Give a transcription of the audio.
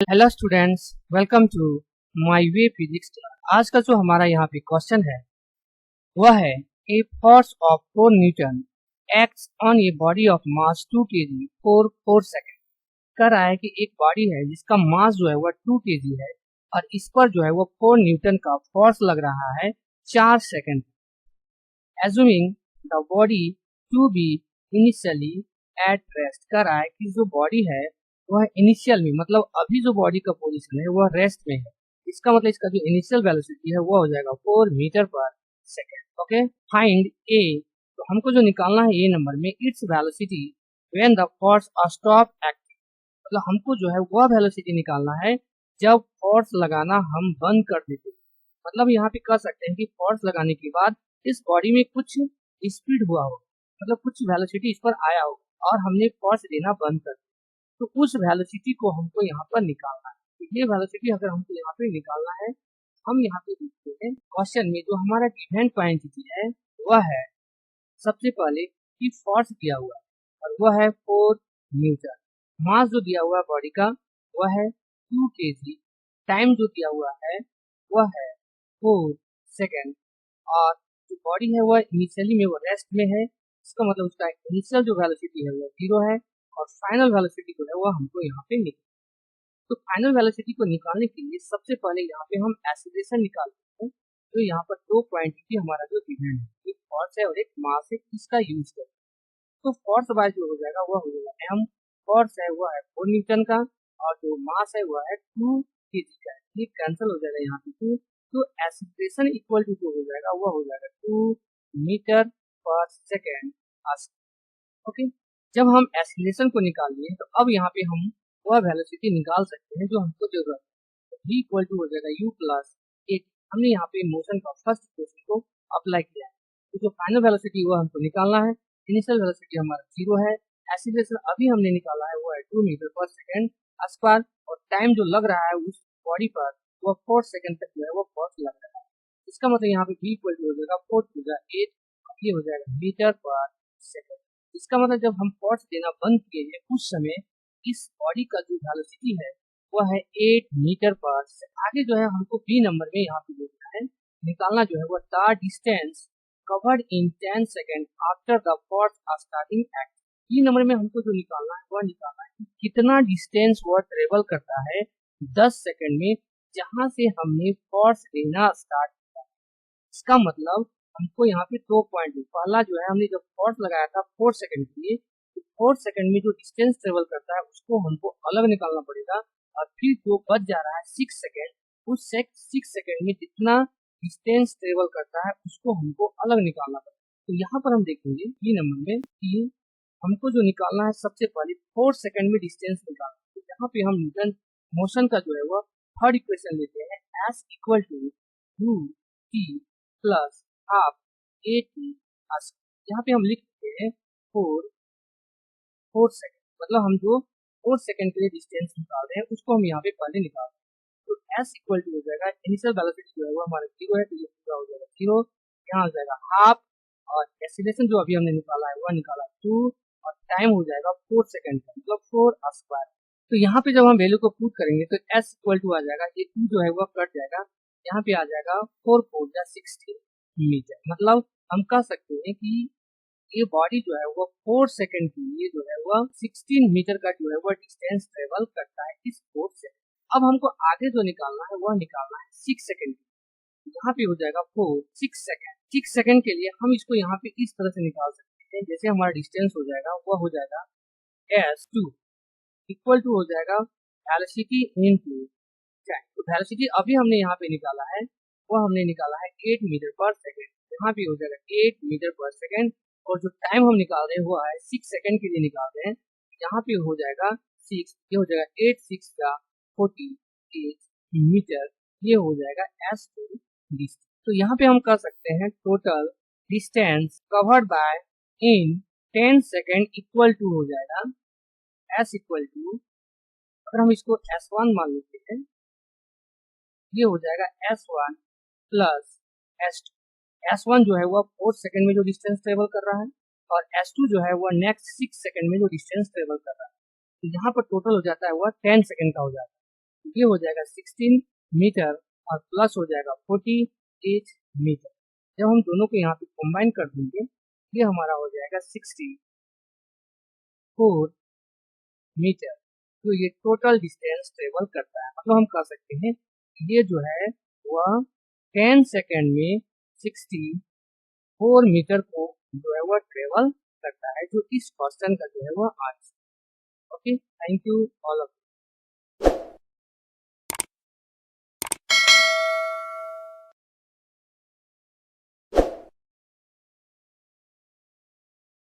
Hello students, welcome to my way physics class. आज का जो हमारा यहाँ पे क्वेश्चन है वह है a force of 4 Newton acts on a body of mass 2 kg for 4 second. कह रहा है कि एक बॉडी है जिसका मास जो है वह 2 kg है और इस पर जो है वो 4 न्यूटन का फोर्स लग रहा है 4 second. Assuming the body to be initially at rest. कह रहा है कि जो बॉडी है वह इनिशियल में, मतलब अभी जो बॉडी का पोजीशन है वह रेस्ट में है। इसका मतलब इसका जो इनिशियल वेलोसिटी है वो हो जाएगा 4 मीटर पर सेकेंड। ओके, फाइंड ए। तो हमको जो निकालना है ए नंबर में its velocity when the force stop acting. मतलब हमको जो है वह वेलोसिटी निकालना है जब फोर्स लगाना हम बंद कर देते हैं। मतलब यहाँ पे कह सकते हैं कि फोर्स लगाने के बाद इस बॉडी में कुछ स्पीड हुआ हो, मतलब कुछ वेलोसिटी इस पर आया हो और हमने फोर्स देना बंद कर दिया, तो उस वेलोसिटी को हमको यहाँ पर निकालना है। तो ये वेलोसिटी अगर हमको यहाँ पे निकालना है, हम यहाँ पे देखते हैं क्वेश्चन में जो हमारा गिवन क्वांटिटी है वह है सबसे पहले कि फोर्स दिया हुआ है और वह है 4 न्यूटन। मास जो दिया हुआ है बॉडी का वह है 2 kg। टाइम जो दिया हुआ है वह है 4 सेकेंड। और जो बॉडी है वह इनिशियली में वो रेस्ट में है। इसका मतलब उसका इनिशियल जो वेलोसिटी है वो 0 है और फाइनल वेलोसिटी जो है वो हमको यहाँ पे निकाल। तो फाइनल वेलोसिटी को निकालने के लिए सबसे पहले यहाँ पे हम एक्सीलरेशन निकालते हैं। तो यहाँ पर दो क्वांटिटी हमारा जो गिवन है, एक फोर्स है और एक मास है, इसका यूज करते हैं। तो फोर्स वाइज जो हो जाएगा वह हो जाएगा एम। फोर्स है वह है 4 न्यूटन का और जो मास है वह है 2 kg का। ये कैंसिल हो जाएगा यहाँ पे 2। तो एक्सीलरेशन इक्वल टू जो हो जाएगा वह हो जाएगा 2 मीटर पर सेकेंड। ओके, जब हम एक्सीलरेशन को निकाल लिए तो अब यहाँ पे हम वह वेलोसिटी निकाल सकते हैं जो हमको जरूरत है। तो v इक्वल टू हो जाएगा u प्लस एक। हमने यहाँ पे मोशन का फर्स्ट इक्वेशन को अप्लाई किया है। तो जो फाइनल वेलोसिटी वो हमको निकालना है। इनिशियल वेलोसिटी हमारा 0 है। एक्सीलरेशन अभी हमने निकाला है वो है 2 मीटर पर सेकेंड स्क्वायर और टाइम जो लग रहा है उस बॉडी पर वो 4 सेकेंड तक जो है वो फोर्स लग रहा है। इसका मतलब यहाँ पे v इक्वल टू हो जाएगा 4 टू द 8, ये हो जाएगा मीटर पर सेकेंड। इसका मतलब जब हम फोर्स देना बंद किए हैं उस समय इस बॉडी का जो वेलोसिटी है वह है 8 मीटर पर सेकेंड। आगे जो है हमको बी नंबर में यहाँ पे देखना है, निकालना जो है वह the distance covered in 10 second after the force starting act. B number में हमको जो निकालना है वह निकालना है कि कितना डिस्टेंस वह ट्रेवल करता है 10 सेकेंड में जहां से हमने फोर्स देना स्टार्ट किया। इसका मतलब हमको यहाँ पे दो पॉइंट है। पहला जो है हमने जब फोर्स लगाया था 4 सेकंड के लिए, तो 4 सेकंड में जो डिस्टेंस ट्रेवल करता है उसको हमको अलग निकालना पड़ेगा और फिर जो बच जा रहा है 6 सेकंड, उस 6 सेकंड में जितना डिस्टेंस ट्रेवल करता है उसको हमको अलग निकालना पड़ेगा। तो यहाँ पर हम देखेंगे बी नंबर में कि हमको जो निकालना है सबसे पहले 4 सेकंड में डिस्टेंस निकालना है। तो यहाँ पे हम न्यूटन मोशन का जो है वह थर्ड इक्वेशन लेते हैं, s equal to u t plus half a t s. यहाँ पे हम लिख सकते हैं 4 सेकंड, मतलब हम जो 4 सेकंड के लिए डिस्टेंस निकाल रहे हैं उसको हम यहाँ पे पहले निकाल रहे हैं। तो एस इक्वल टू हो जाएगा इनिशियल वेलोसिटी जो है वो हमारा 0 है, तो ये पूरा हो जाएगा 0। यहाँ हो जाएगा हाफ और एक्सीलरेशन जो अभी हमने निकाला है वह निकाला 2 और टाइम हो जाएगा 4 सेकंड का, मतलब 4 स्क्वायर। तो यहाँ पे जब हम वैल्यू को पुट करेंगे तो एस इक्वल टू आ जाएगा, ये 2 जो है वह कट जाएगा, यहाँ पे आ जाएगा 4 4 जा 16 मीटर। मतलब हम कह सकते हैं कि ये बॉडी जो है वो 4 सेकंड के लिए जो है वह 16 मीटर का जो है वह डिस्टेंस ट्रेवल करता है इस 4 सेकंड। अब हमको आगे जो निकालना है वह निकालना है 6 सेकंड। यहाँ पे हो जाएगा 4 6 सेकंड। 6 सेकंड के लिए हम इसको यहाँ पे इस तरह से निकाल सकते हैं, जैसे हमारा डिस्टेंस हो जाएगा वह हो जाएगा s2 इक्वल टू हो जाएगा वेलोसिटी इनटू टाइम। तो वेलोसिटी अभी हमने यहाँ पे निकाला है वह हमने निकाला है 8 मीटर पर सेकेंड। यहाँ पे हो जाएगा 8 मीटर पर सेकेंड और जो टाइम हम निकाल रहे हैं वो है 6 सेकेंड के लिए निकाल रहे हैं। यहाँ पे हो जाएगा 6, ये हो जाएगा 8 6 का 48 मीटर, ये हो जाएगा s2 डिस्टेंस। तो यहाँ पे हम कह सकते हैं total distance covered by in 10 second equal to हो जाएगा s इक्वल टू, अगर हम इसको s1 मान लेते हैं, ये हो जाएगा s1 प्लस s2। s1 जो है वह 4 सेकंड में जो डिस्टेंस ट्रेवल कर रहा है और s2 जो है वह नेक्स्ट 6 सेकंड में जो डिस्टेंस ट्रेवल कर रहा है। तो यहाँ पर टोटल हो जाता है वह 10 सेकंड का हो जाता है। ये हो जाएगा 16 मीटर और प्लस हो जाएगा 48 मीटर। जब हम दोनों को यहाँ पे कंबाइन कर देंगे ये हमारा हो जाएगा 64 मीटर। तो ये टोटल डिस्टेंस ट्रेवल करता है, मतलब हम कह सकते हैं ये जो है वह 10 सेकेंड में 64 मीटर को जो है वह ट्रेवल करता है, जो इस क्वेश्चन का जो है वह answer. Okay, thank you all of